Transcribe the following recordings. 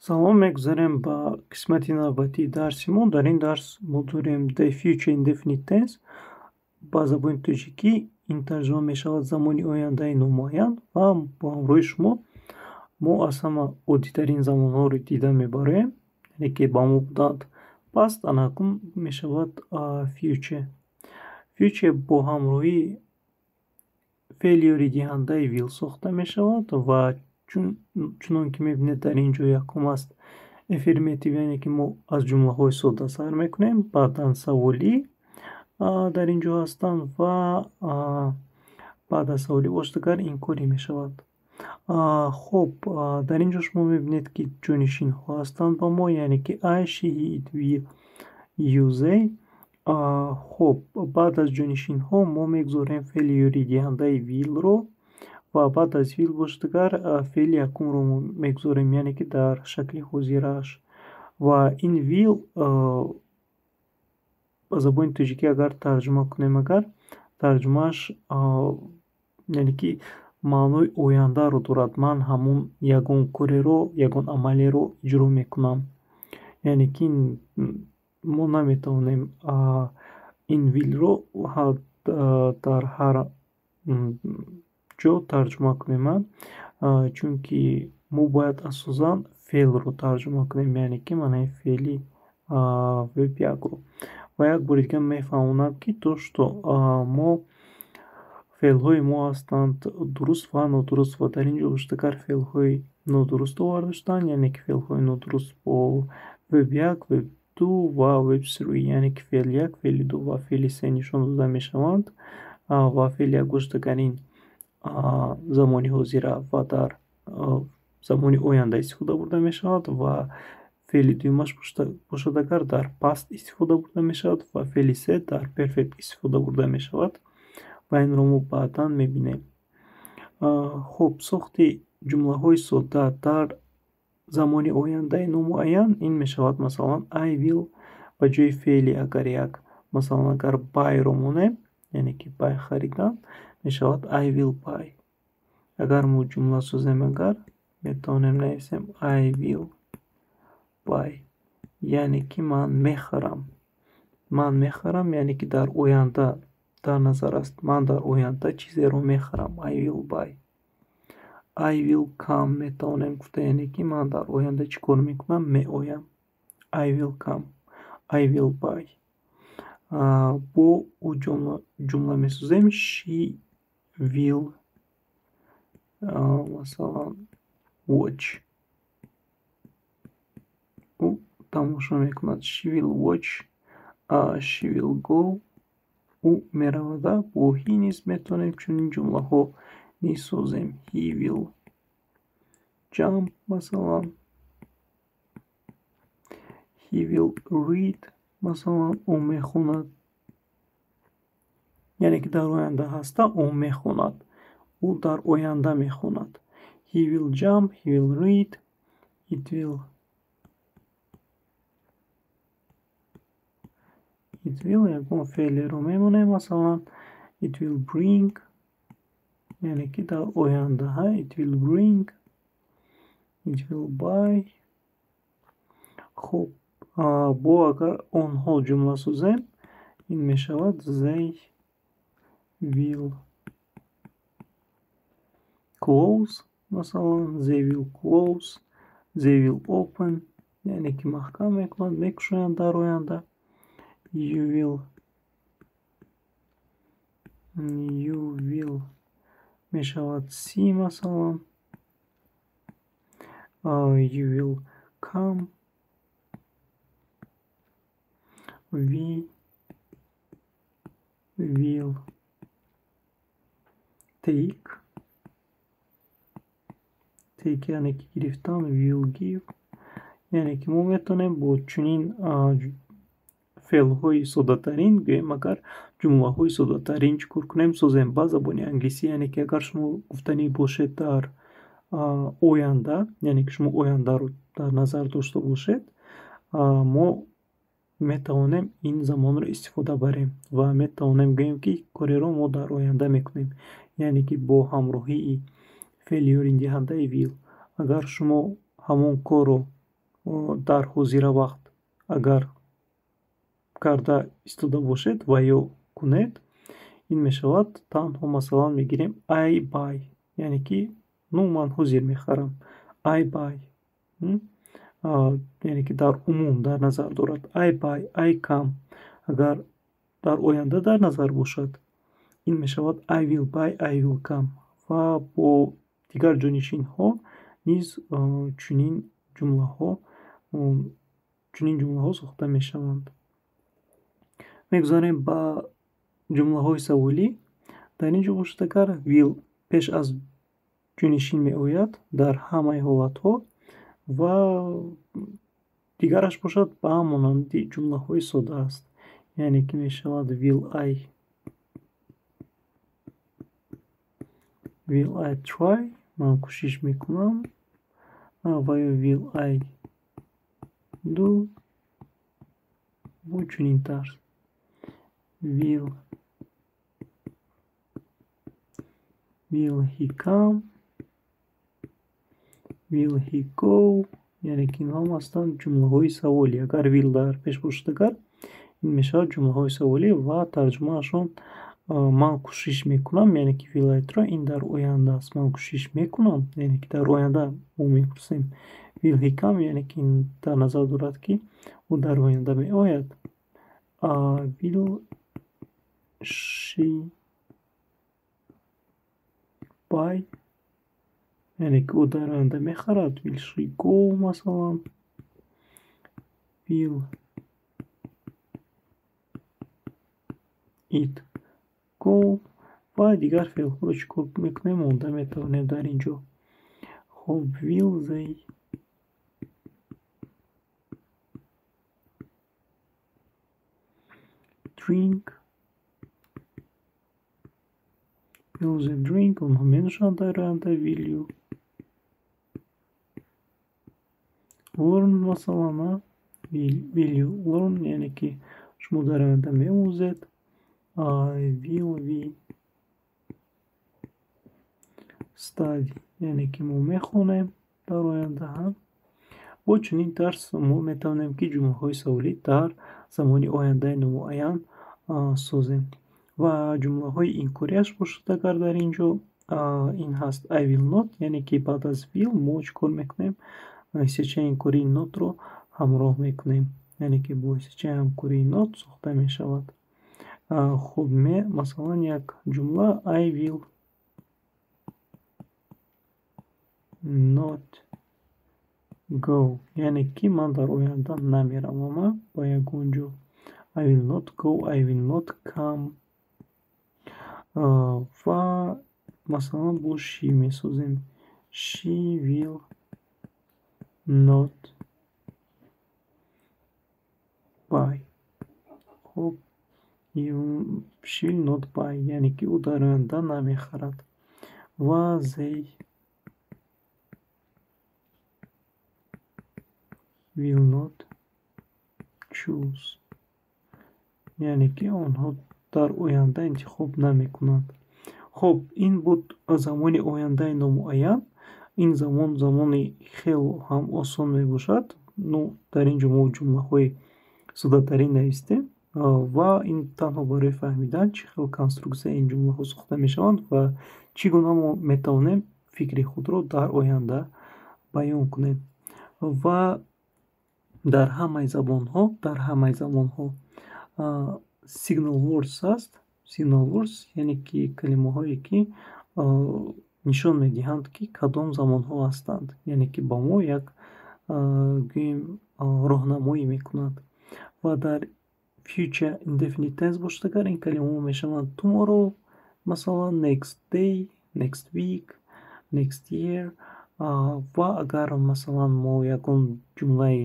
Салом, мегузарем ба қисмати навбатии дарсимон. Дар ин дарс мо дорем The Future Indefinite Tense. Ба забони тоҷикӣ ин тарҷима мешавад замони ояндаи номуайян ва бо ҳамроҳи шумо мо аз ҳама оддитарин замонҳоро дида мебароем, яъне ки ба мо буданд. Пас анакун мешавад future. Future бо ҳамроҳии феъли ёридиҳандаи will сохта мешавад ва чунон ки мебинед дар ин ҷо якум аст affirmative, яъне ки мо аз ҷумлаҳои содда сар мекунем, баъдан саволӣ дар ин ҷо ҳастанд ва баъд аз саволи воштагар инкорӣ мешавад. Хуб, дар ин ҷо шумо мебинед ки ҷонишинҳо ҳастанд ба мо, яъне ки I, she, he, it, we, you, they. Хуб, баъд аз ҷонишинҳо мо мегузорем феъли ёридиҳандаи willро ва баъд аз will воштагар феъли якумро мегузорем, яъне ки дар шакли ҳозирааш. Ва ин will ба забони тоҷикӣ агар тарҷума кунем, тарҷумааш яъне ки маънои ояндаро дорад. Ман ҳамон ягон кореро, ягон амалеро иҷро мекунам. Яъне ки мо наметавонем ин willро дар ҳар ҷо тарҷума кунем, чунки мо бояд асосан феълро тарҷума кунем, яъне ки маънаи феъли verb 1-ро. Ва як бори дига мефаҳмонам ки то што мо феълҳои мо ҳастанд дуруст ва нодуруст, ва дар ин ҷо воштагар феълҳои нодуруст оварда шуданд, яъне ки феълҳои нодуруст бо verb 1, verb 2 ва verb 3, яъне ки феъли 1, феъли 2 ва феъли 3 нишон дода мешаванд ва феъли 1 воштагарин замони ҳозира ва дар замони оянда истифода бурда мешавад ва феъли дуюмаш бошад агар дар past истифода бурда мешавад ва феъли 3 дар perfect истифода бурда мешавад ва инро мо баъдан мебинем. Хуб, сохти ҷумлаҳои содда дар замони ояндаи номуайян ин мешавад. Масалан, I will ба ҷои феъли агар як, масалан агар buy-ро монем, яъне ки buy харидан, мешавад I will buy. Агар мо ҷумла созем, метавонем нависем I will buy, яъне ки ман мехарам. Ман мехарам, яъне ки дар оянда дар назар аст. Ман дар оянда чизеро мехарам. I will buy. I will come метавонем гуфта, яъне ки ман дар оянда чӣ кор мекунам? Меоям. I will come. I will buy. Бо ӯ ҷумла месозем she will масалан watch. ӯ тамошо мекунад. She will watch. She will go. ӯ меравада. Бо he низ метавонем чунин ҷумлаҳо низ созем. He will jump масалан. He will read масалан. ӯ мехонад. яъне ки дар оянда ҳаста, ӯ мехонад. ӯ дар оянда мехонад. He will jump. He will read. It will ягон феълеро мемонем, масалан it will bring, яъне ки дар оянда it will bring. It will buy. Хуб, бо агар онҳо ҷумла созем, ин мешавад they will close. Масалан they will close. They will open, яъне ки маҳкам мекунанд, мекушоянд дар оянда. You will мешавад see масалан. You will come. We will take. Take яъне ки гирифтан. We will give, яъне ки мо метавонем бо чунин феълҳои соддатарин, гӯем агар ҷумлаҳои соддатарин чӣ кор кунем, созем. Ба забони англисӣ, яъне ки агар шумо гуфтанӣ бошед дар оянда, яъне ки шумо ояндаро дар назар дошта бошед, мо метавонем ин замонро истифода барем ва метавонем гӯем ки кореро мо дар оянда мекунем, яъне ки бо ҳамроҳии феъли ёридиҳандаи will. Агар шумо ҳамон корро дар ҳозира вақт агар карда истода бошед ва ё кунед, ин мешавад танҳо масалан мегирем I buy, яъне ки ман ҳозир мехарам. I buy яъне ки дар умум дар назар дорад. I buy, I come. Агар дар оянда дар назар бошад, ин мешавад I will buy, I will come. Ва бо дигар ҷонишинҳо низ чунин ҷумлаҳо сохта мешаванд. Мегузарем ба ҷумлаҳои саволӣ. Дар ин ҷо бошад, агар will пеш аз ҷонишин меояд дар ҳамаи ҳолатҳо ва дигараш бошад ба монанди ҷумлаҳои сода аст. Яъне ки мешавад will I try, ман кӯшиш мекунам, ва ё will I do бо чунин тарз. Will he come, will he go, яъне ки инҳо ҳастанд ҷумлаҳои саволӣ. Агар will дар пеш бошад, агар ин мешавад ҷумлаҳои саволӣ ва тарҷумаашон ман кӯшиш мекунам, яъне ки will I try, ин дар оянда аст. Ман кӯшиш мекунам, яъне ки дар оянда мо мепурсем. Will he come, яъне ки ин дар назар дорад ки ӯ дар оянда меояд. Will she buy, яъне ки ӯ дар оянда мехарад. Will she go масалан. Will it go ва дигар феълҳоро чӣ кор мекунем монда метавонем дар ин ҷо. Хоб, will they drink, will they drink, онҳо менӯшанд дар оянда. Will you learn масалан. Will you learn, яъне ки шумо дар оянда меомӯзед. Will we study, яъне ки мо мехонем дар оянда ҳам. бо чунин тарз мо метавонем ки ҷумлаҳои саволӣ дар замони ояндаи номуайян созем. Ва ҷумлаҳои инкориаш бошад, агар дар ин ҷо ин ҳаст I will not, яъне ки баъд аз will мо чӣ кор мекунем? Сечаи инкории notро ҳамроҳ мекунем, яъне ки бо сечаи ҳамкории not сохта мешавад. Хуб, масалан як ҷумла I will not go, яъне ки ман дар оянда намеравам ба ягон ҷо. I will not go, I will not come. Ва масалан бо she месозем. She will not buy. Хуб, she will not buy, яъне ки ӯ дар оянда намехарад. Ва they will not choose, яъне ки онҳо дар оянда интихоб намекунанд. хуб, ин буд замони ояндаи номуайян. ин замони хело ҳам осон мебошад. дар ин ҷо мо ҷумлаҳои содатарин навистем ва ин танҳо барои фаҳмидан чӣ хел конструксияи ин ҷумлаҳо сохта мешаванд ва чӣ гуна мо метавонем фикри худро дар оянда баён кунем. Ва дар ҳамаи замонҳо signal words аст. Signal words яъне ки калимаҳое ки нишон медиҳанд ки кадом замонҳо ҳастанд, яъне ки ба мо як гӯем роҳнамоӣ мекунанд. Ва дар future indefinite tense бошад, агар ин калимаҳо мешаванд tomorrow, масалан next day, next week, next year. Ва агар масалан мо ягон ҷумлаи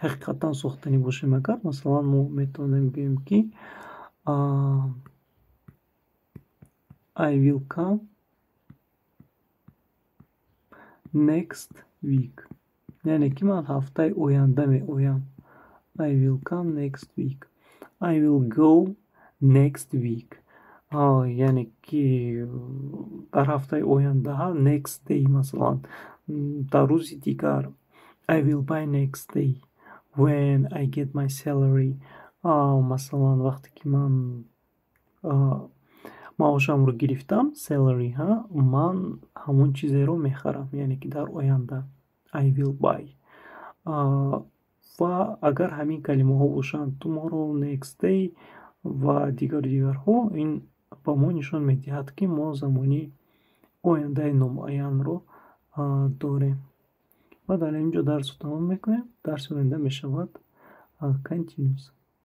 ҳақиқатан сохтанӣ бошем, агар масалан мо метавонем гӯем ки I will come next week, яъне ки ман ҳафтаи оянда меоям. I will come next week. I will go next week, яъне ки дар ҳафтаи оянда next day, масалан дар рӯзи дигар. I will buy next day when I get my salary. Масалан, вақте ки ман маошамро гирифтам, salary, ман ҳамон чизеро мехарам, яъне ки дар оянда. I will buy. Ва агар ҳамин калимаҳо бошанд, tomorrow, next day ва дигарҳо, ин ба мо нишон медиҳад, ки мо замони ояндаи номуайянро дорем. ва дар ин ҷо дарсро тамом мекунем. Дарси оянда мешавад continuous.